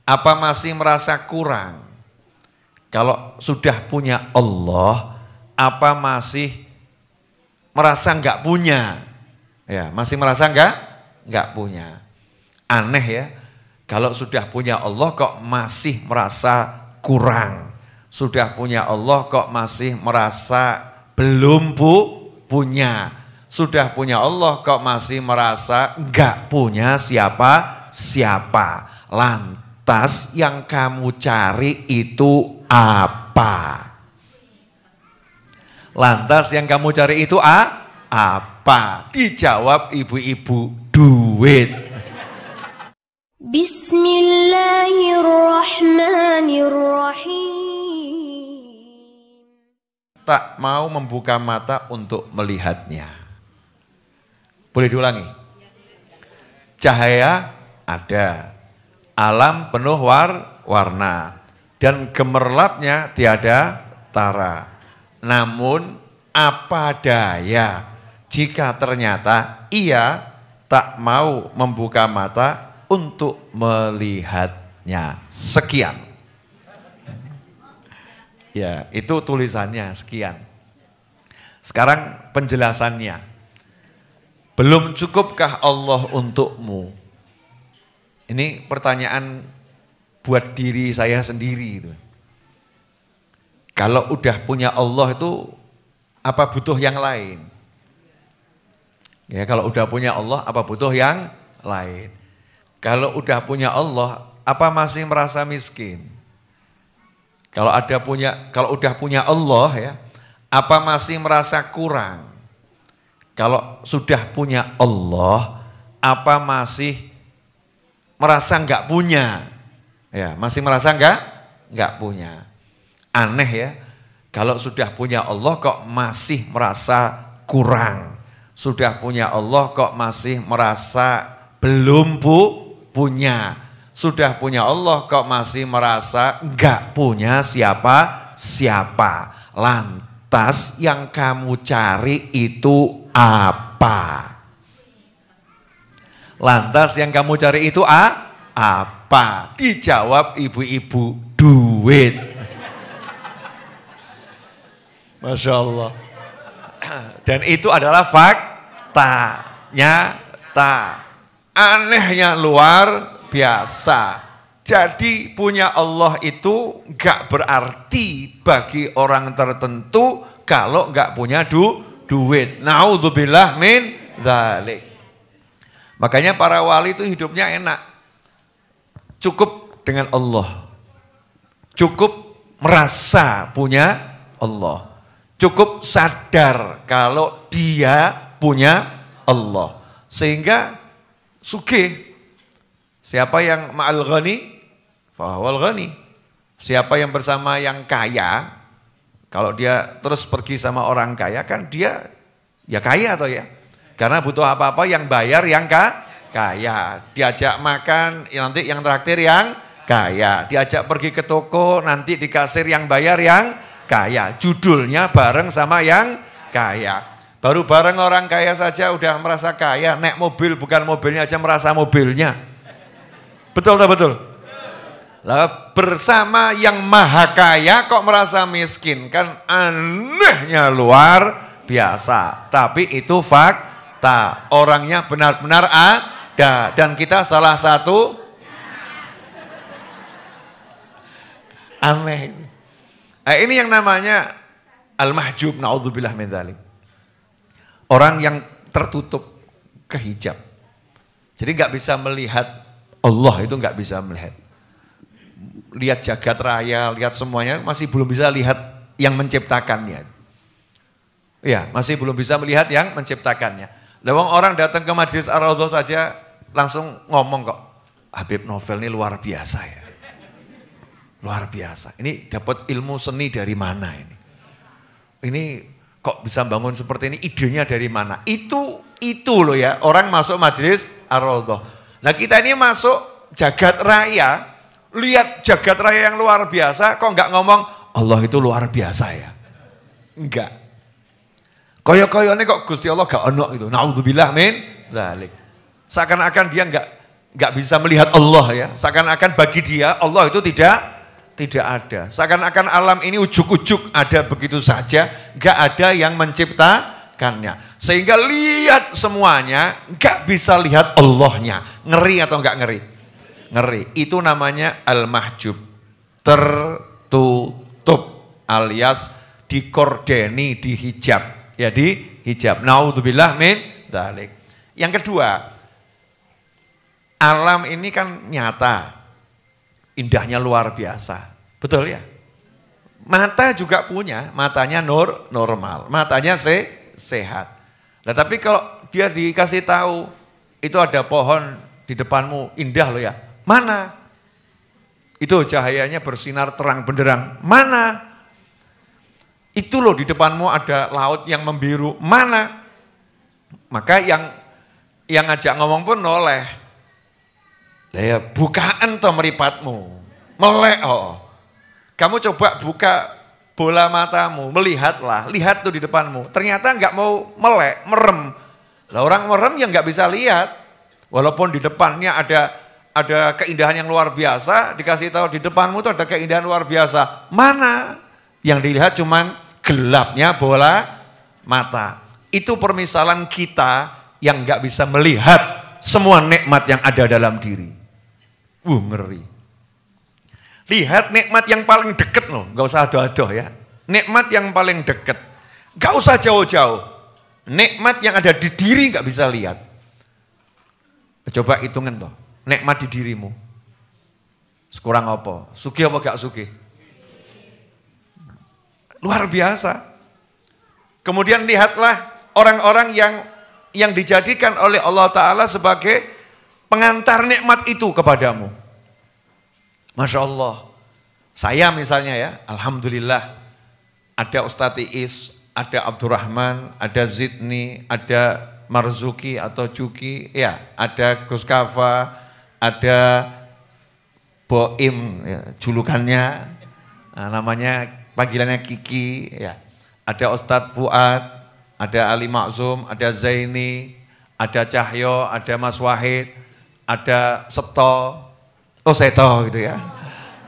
Apa masih merasa kurang? Kalau sudah punya Allah, apa masih merasa enggak punya? Ya, masih merasa enggak punya. Aneh ya, kalau sudah punya Allah kok masih merasa kurang. Sudah punya Allah kok masih merasa belum punya. Sudah punya Allah kok masih merasa enggak punya siapa-siapa. Lantas yang kamu cari itu apa? Lantas yang kamu cari itu apa? Dijawab ibu-ibu, duit. Bismillahirrahmanirrahim. Tak mau membuka mata untuk melihatnya. Boleh diulangi? Cahaya ada, alam penuh warna, dan gemerlapnya tiada tara. Namun apa daya jika ternyata ia tak mau membuka mata untuk melihatnya. Sekian. Ya, itu tulisannya sekian. Sekarang penjelasannya. Belum cukupkah Allah untukmu? Ini pertanyaan buat diri saya sendiri itu. Kalau udah punya Allah itu apa butuh yang lain? Ya, kalau udah punya Allah apa butuh yang lain? Kalau udah punya Allah apa masih merasa miskin? Kalau udah punya Allah ya, apa masih merasa kurang? Kalau sudah punya Allah, apa masih merasa enggak punya? Ya, masih merasa enggak punya. Aneh ya, kalau sudah punya Allah kok masih merasa kurang. Sudah punya Allah kok masih merasa belum punya. Sudah punya Allah kok masih merasa enggak punya siapa-siapa. Lantas yang kamu cari itu apa? Lantas yang kamu cari itu apa? Dijawab ibu-ibu, duit. Masya Allah. Dan itu adalah fakta, nyata. Anehnya luar biasa. Jadi punya Allah itu gak berarti bagi orang tertentu kalau gak punya duit. Naudzubillah min dzalik. Makanya para wali itu hidupnya enak. Cukup dengan Allah. Cukup merasa punya Allah. Cukup sadar kalau dia punya Allah. Sehingga sugih. Siapa yang ma'al ghani, fahuwal ghani. Siapa yang bersama yang kaya, kalau dia terus pergi sama orang kaya kan dia ya kaya atau ya. Karena butuh apa-apa yang bayar yang kaya. Diajak makan nanti yang traktir yang kaya. Diajak pergi ke toko nanti di kasir yang bayar yang kaya. Judulnya bareng sama yang kaya. Baru bareng orang kaya saja udah merasa kaya. Naik mobil bukan mobilnya aja merasa mobilnya. Betul tak betul? Lah bersama yang maha kaya kok merasa miskin. Kan anehnya luar biasa. Tapi itu fakta. Orangnya benar-benar ada. Dan kita salah satu aneh. Ini yang namanya al-mahjub, na'udzubillah min dzalik. Orang yang tertutup kehijab. Jadi nggak bisa melihat Allah, itu nggak bisa melihat. Lihat jagat raya, lihat semuanya, masih belum bisa lihat yang menciptakannya. Ya, masih belum bisa melihat yang menciptakannya. Lawang orang datang ke Majelis Ar-Raudhah saja langsung ngomong kok, Habib Novel ini luar biasa ya. Luar biasa. Ini dapat ilmu seni dari mana ini? Ini kok bisa bangun seperti ini? Idenya dari mana? Itu loh ya, orang masuk Majelis Ar-Raudhah. Nah kita ini masuk jagat raya, lihat jagat raya yang luar biasa, kok enggak ngomong Allah itu luar biasa ya? Enggak. Koyo-koyone kok Gusti Allah gak ono gitu. Naudzubillah min dzalik. Seakan-akan dia nggak bisa melihat Allah ya. Seakan-akan bagi dia Allah itu tidak ada. Seakan-akan alam ini ujuk-ujuk ada begitu saja, nggak ada yang menciptakannya. Sehingga lihat semuanya, nggak bisa lihat Allahnya. Ngeri atau nggak ngeri? Ngeri. Itu namanya al-mahjub, tertutup alias dikordeni, dihijab. Ya dihijab. Naudzubillah min dzalik. Yang kedua, alam ini kan nyata, indahnya luar biasa, betul ya? Mata juga punya, matanya normal, matanya sehat. Nah tapi kalau dia dikasih tahu, itu ada pohon di depanmu, indah loh ya, mana? Itu cahayanya bersinar terang benderang, mana? Itu loh di depanmu ada laut yang membiru, mana? Maka yang ngajak ngomong pun noleh. Ya bukaan toh meripatmu, melek oh. Kamu coba buka bola matamu, melihatlah, lihat tuh di depanmu. Ternyata nggak mau melek, merem. Lah orang merem yang nggak bisa lihat. Walaupun di depannya ada keindahan yang luar biasa, dikasih tahu di depanmu tuh ada keindahan luar biasa. Mana? Yang dilihat cuman gelapnya bola mata. Itu permisalan kita yang nggak bisa melihat semua nikmat yang ada dalam diri. Ngeri. Lihat nikmat yang paling deket loh, nggak usah adoh-adoh ya. Nikmat yang paling deket, nggak usah jauh-jauh. Nikmat yang ada di diri nggak bisa lihat. Coba hitungin toh, nikmat di dirimu. Sekurang apa? Sugih apa gak sugih? Luar biasa. Kemudian lihatlah orang-orang yang dijadikan oleh Allah Ta'ala sebagai pengantar nikmat itu kepadamu. Masya Allah. Saya misalnya ya, alhamdulillah ada Ustadz Iis, ada Abdurrahman, ada Zidni, ada Marzuki atau Juki, ya, ada Gus Kafa, ada Boim, ya, julukannya, namanya panggilannya Kiki, ya. Ada Ustadz Fuad, ada Ali Maksum, ada Zaini, ada Cahyo, ada Mas Wahid, ada Seto. Oh Seto gitu ya.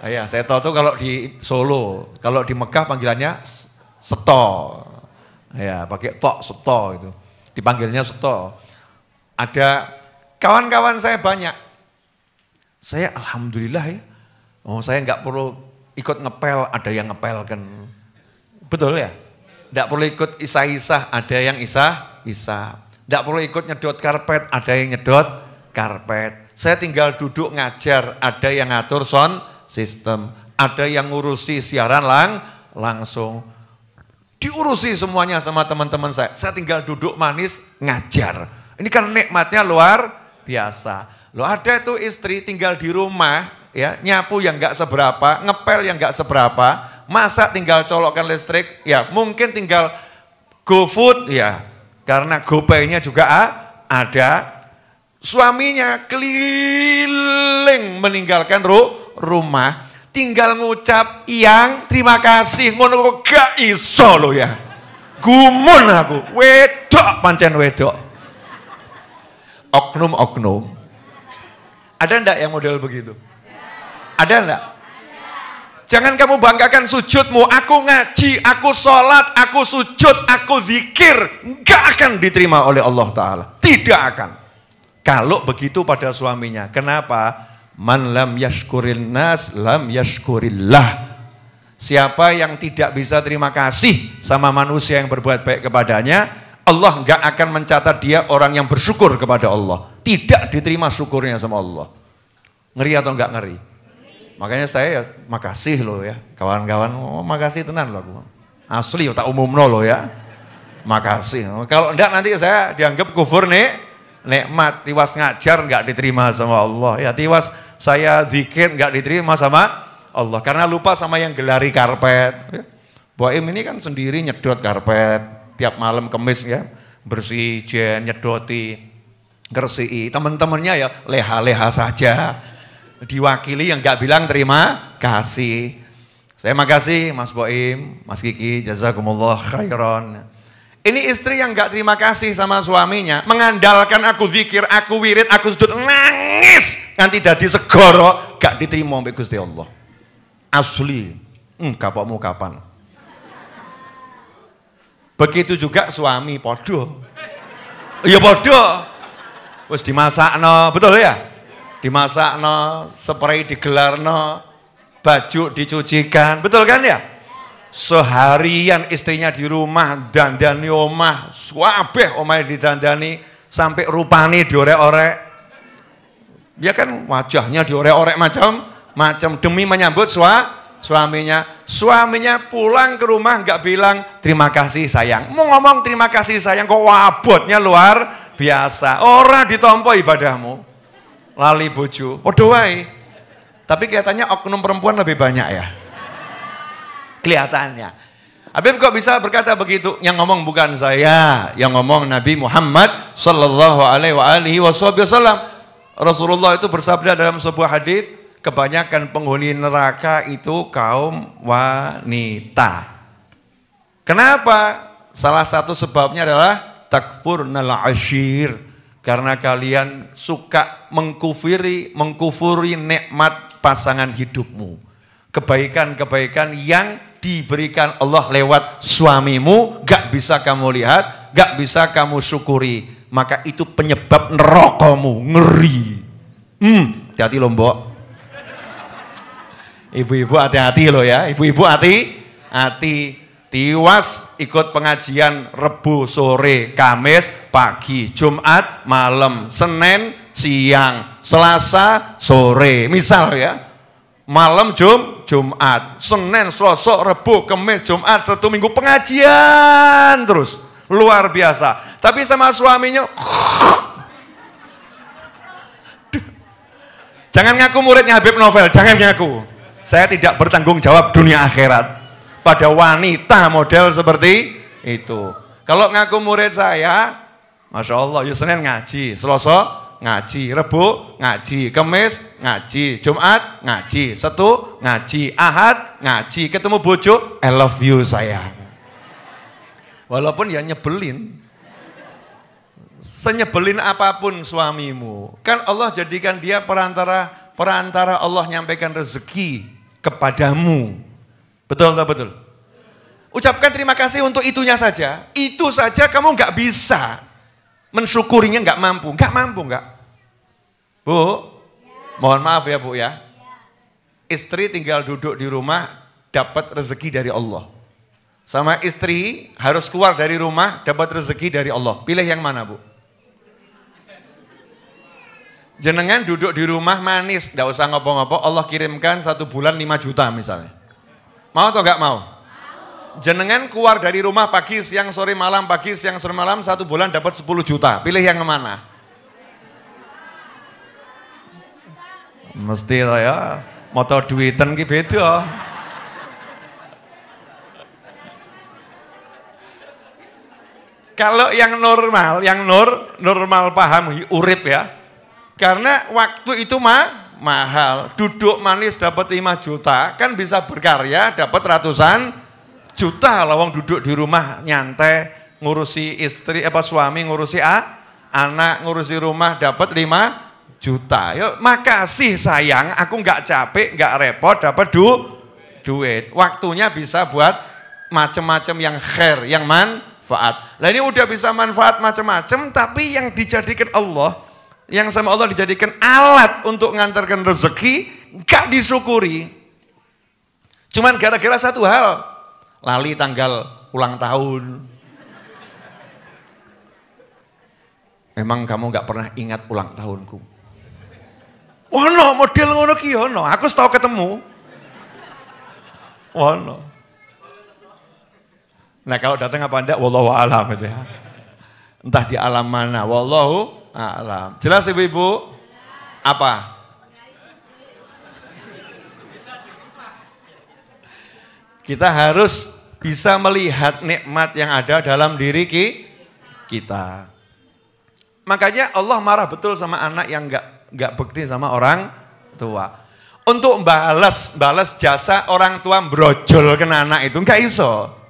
Ya Seto tuh kalau di Solo, kalau di Mekah panggilannya Seto. Ya pakai tok Seto itu. Dipanggilnya Seto. Ada kawan-kawan saya banyak. Saya alhamdulillah ya. Oh saya nggak perlu ikut ngepel, ada yang ngepelkan. Betul ya? Nggak perlu ikut isah-isah, ada yang isah-isah. Nggak perlu ikut nyedot karpet, ada yang nyedot karpet. Saya tinggal duduk ngajar, ada yang ngatur sound system, ada yang ngurusi siaran langsung. Diurusi semuanya sama teman-teman saya. Saya tinggal duduk manis ngajar. Ini kan nikmatnya luar biasa. Loh ada tuh istri tinggal di rumah, ya nyapu yang nggak seberapa, ngepel yang nggak seberapa, masak tinggal colokkan listrik, ya mungkin tinggal GoFood, ya karena GoPay-nya juga ada. Suaminya keliling meninggalkan rumah, tinggal ngucap yang terima kasih, ngono gak iso lo ya. Gumun aku, wedok pancen wedok. Oknum. Ada enggak yang model begitu? Ada enggak? Jangan kamu banggakan sujudmu, aku ngaji, aku sholat, aku sujud, aku zikir. Enggak akan diterima oleh Allah Ta'ala. Tidak akan. Kalau begitu pada suaminya. Kenapa? Man lam yashkurin nas, lam yashkurillah. Siapa yang tidak bisa terima kasih sama manusia yang berbuat baik kepadanya, Allah enggak akan mencatat dia orang yang bersyukur kepada Allah. Tidak diterima syukurnya sama Allah. Ngeri atau enggak ngeri? Makanya saya makasih loh ya, kawan-kawan, makasih tenan loh aku. Asli tak umumno loh ya. Makasih. Kalau enggak nanti saya dianggap kufur nih. Nikmat, tiwas ngajar enggak diterima sama Allah. Ya tiwas saya zikir enggak diterima sama Allah. Karena lupa sama yang gelari karpet. Boim ini kan sendiri nyedot karpet. Tiap malam kemis ya. Bersih, jen, nyedoti, ngersii. Teman-temannya ya leha-leha saja. Diwakili yang enggak bilang terima kasih. Saya makasih Mas Boim, Mas Kiki, jazakumullah khairan. Ini istri yang enggak terima kasih sama suaminya, mengandalkan aku zikir, aku wirid, aku sujud, nangis nangis nganti dadi segara gak diterima mbek Gusti Allah. Asli. Kapokmu kapan? Begitu juga suami podo. Ya podo. Wis dimasakno, betul ya? Dimasakno, spray digelarno, baju dicucikan, betul kan ya? Seharian istrinya di rumah dandani omah, swabeh omahe didandani sampai rupane diorek-orek. Ya kan wajahnya diorek-orek macam demi menyambut suaminya. Suaminya pulang ke rumah nggak bilang terima kasih sayang. Mau ngomong terima kasih sayang kok wabotnya luar biasa. Ora ditompo ibadahmu. Lali bojo. Padha wae. Tapi kelihatannya oknum perempuan lebih banyak ya. Kelihatannya. Habib kok bisa berkata begitu? Yang ngomong bukan saya, yang ngomong Nabi Muhammad sallallahu alaihi wasallam. Rasulullah itu bersabda dalam sebuah hadis, kebanyakan penghuni neraka itu kaum wanita. Kenapa? Salah satu sebabnya adalah takfurnal ashir. Karena kalian suka mengkufuri nikmat pasangan hidupmu. Kebaikan-kebaikan yang diberikan Allah lewat suamimu gak bisa kamu lihat, gak bisa kamu syukuri. Maka itu penyebab nerakamu. Ngeri. Hati-hati loh mbok. Ibu-ibu hati-hati loh ya, ibu-ibu hati-hati. Tiwas ikut pengajian Rebu sore, Kamis pagi, Jumat malam, Senin siang, Selasa sore. Misal ya, malam Jumat, Senin, Selasa, Rebu, Kamis, Jumat, Sabtu, Minggu pengajian terus. Luar biasa. Tapi sama suaminya, jangan ngaku muridnya Habib Novel, jangan ngaku. Saya tidak bertanggung jawab dunia akhirat pada wanita model seperti itu. Kalau ngaku murid saya, Masya Allah, ya Senin ngaji, Selasa ngaji, Rebu ngaji, Kamis ngaji, Jumat ngaji, Sabtu ngaji, Ahad ngaji, ketemu bojo, I love you sayang. Walaupun ya nyebelin, senyebelin apapun suamimu, kan Allah jadikan dia perantara Allah nyampaikan rezeki kepadamu. Betul atau betul? Ucapkan terima kasih untuk itunya saja. Itu saja kamu nggak bisa mensyukurinya, nggak mampu nggak? Bu, mohon maaf ya Bu ya. Istri tinggal duduk di rumah dapat rezeki dari Allah. Sama istri harus keluar dari rumah dapat rezeki dari Allah. Pilih yang mana Bu? Jenengan duduk di rumah manis, nggak usah ngopo-ngopo, Allah kirimkan 1 bulan 5 juta misalnya. Mau atau nggak mau? Jenengan keluar dari rumah pagi, siang, sore, malam, pagi, siang, sore, malam, 1 bulan dapat 10 juta. Pilih yang mana? Mesti lah ya, moto duitan ki beda. Kalau yang normal paham urip ya. Karena waktu itu mahal. Duduk manis dapat 5 juta, kan bisa berkarya dapat ratusan juta. Lawang duduk di rumah nyantai, ngurusi istri suami, ngurusi anak, ngurusi rumah dapat 5 juta. Yuk, makasih sayang, aku nggak capek, nggak repot dapat duit. Waktunya bisa buat macam-macam yang khair, yang manfaat. Nah ini udah bisa manfaat macam-macam, tapi yang dijadikan Allah, yang sama Allah dijadikan alat untuk ngantarkan rezeki, gak disyukuri. Cuman gara-gara satu hal, lali tanggal ulang tahun. Memang kamu gak pernah ingat ulang tahunku? Wono model ngono ki ono, aku tahu ketemu. Wono. Nah kalau datang apa enggak, wallahu a'lam itu ya. Entah di alam mana, wallahu a'lam. Jelas ibu-ibu? Apa? Kita harus bisa melihat nikmat yang ada dalam diri kita. Makanya Allah marah betul sama anak yang enggak bekti sama orang tua. Untuk balas jasa orang tua brojol kena anak itu enggak iso.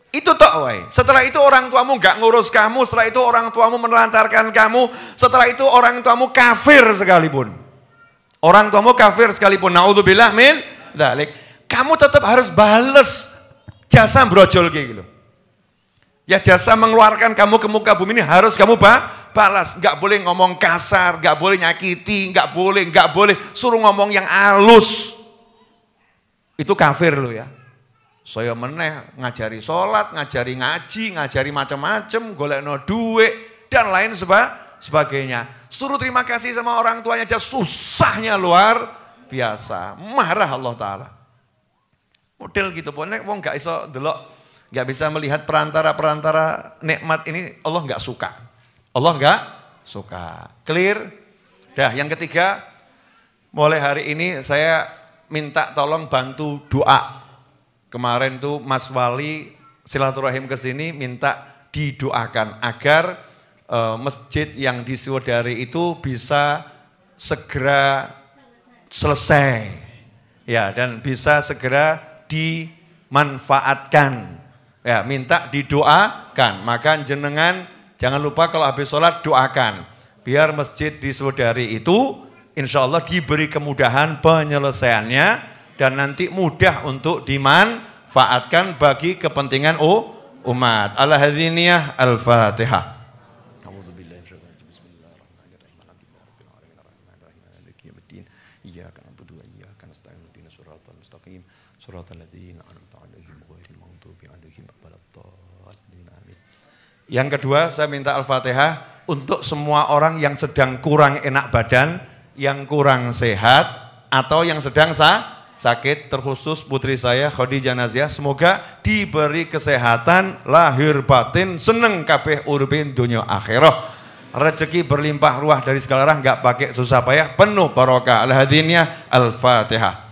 Itu tok wae. Setelah itu orang tuamu nggak ngurus kamu, setelah itu orang tuamu menelantarkan kamu, setelah itu orang tuamu kafir sekalipun. Orang tuamu kafir sekalipun, naudzubillah min dzalik. Kamu tetap harus bales jasa brojol kayak gitu. Ya jasa mengeluarkan kamu ke muka bumi ini harus kamu balas. Nggak boleh ngomong kasar, nggak boleh nyakiti, nggak boleh suruh ngomong yang halus. Itu kafir lo ya. Saya meneh ngajari sholat, ngajari ngaji, ngajari macam-macam, golekno duit dan lain sebagainya. Suruh terima kasih sama orang tuanya aja susahnya luar biasa. Marah Allah Ta'ala. Model gitu pokoknya wong gak iso delok, gak bisa melihat perantara nikmat ini, Allah gak suka. Allah gak suka. Clear? Dah, yang ketiga, mulai hari ini saya minta tolong bantu doa. Kemarin tuh Mas Wali silaturahim ke sini minta didoakan agar masjid yang di Siwodari itu bisa segera selesai. Ya, dan bisa segera dimanfaatkan. Ya, minta didoakan. Maka jenengan jangan lupa kalau habis sholat doakan. Biar masjid di Siwodari itu insya Allah diberi kemudahan penyelesaiannya dan nanti mudah untuk dimanfaatkan bagi kepentingan umat. Al-Hadziniyah Al-Fatihah. Yang kedua saya minta Al-Fatihah untuk semua orang yang sedang kurang enak badan, yang kurang sehat, atau yang sedang sakit, terkhusus putri saya Khadijah Naziah, semoga diberi kesehatan lahir batin, seneng kabeh uripin dunia akhirah, rezeki berlimpah ruah dari segala arah, nggak pakai susah payah, penuh barokah. Al-Hadziniyah Al-Fatihah.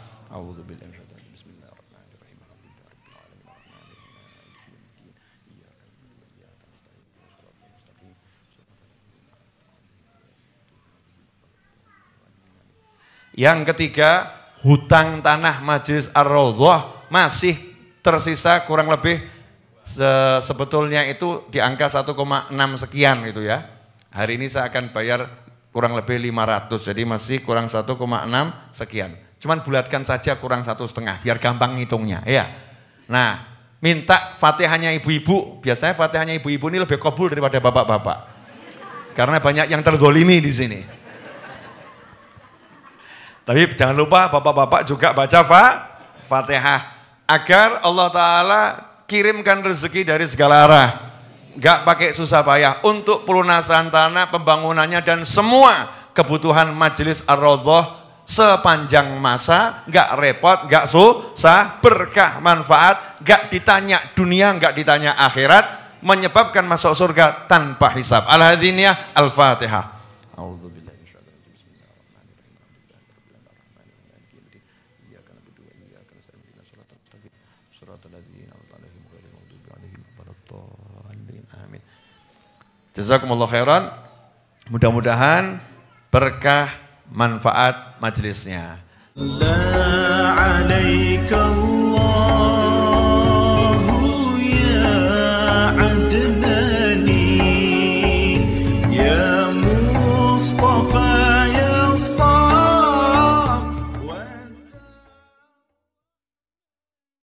Yang ketiga, hutang tanah Majelis Ar-Raudhah masih tersisa kurang lebih sebetulnya itu di angka 1,6 sekian gitu ya. Hari ini saya akan bayar kurang lebih 500, jadi masih kurang 1,6 sekian. Cuman bulatkan saja kurang 1,5 biar gampang ngitungnya ya. Nah, minta Fatihahnya ibu-ibu, biasanya Fatihahnya ibu-ibu ini lebih kabul daripada bapak-bapak. Karena banyak yang terzolimi di sini. Tapi jangan lupa bapak-bapak juga baca Fatihah agar Allah Ta'ala kirimkan rezeki dari segala arah. Gak pakai susah payah untuk pelunasan tanah, pembangunannya dan semua kebutuhan Majelis Ar-Raudhah sepanjang masa. Gak repot, gak susah, berkah, manfaat, gak ditanya dunia, gak ditanya akhirat, menyebabkan masuk surga tanpa hisab. Al-Hadziniyah Al-Fatihah. Jazakumullah khairan. Mudah-mudahan berkah manfaat majelisnya. La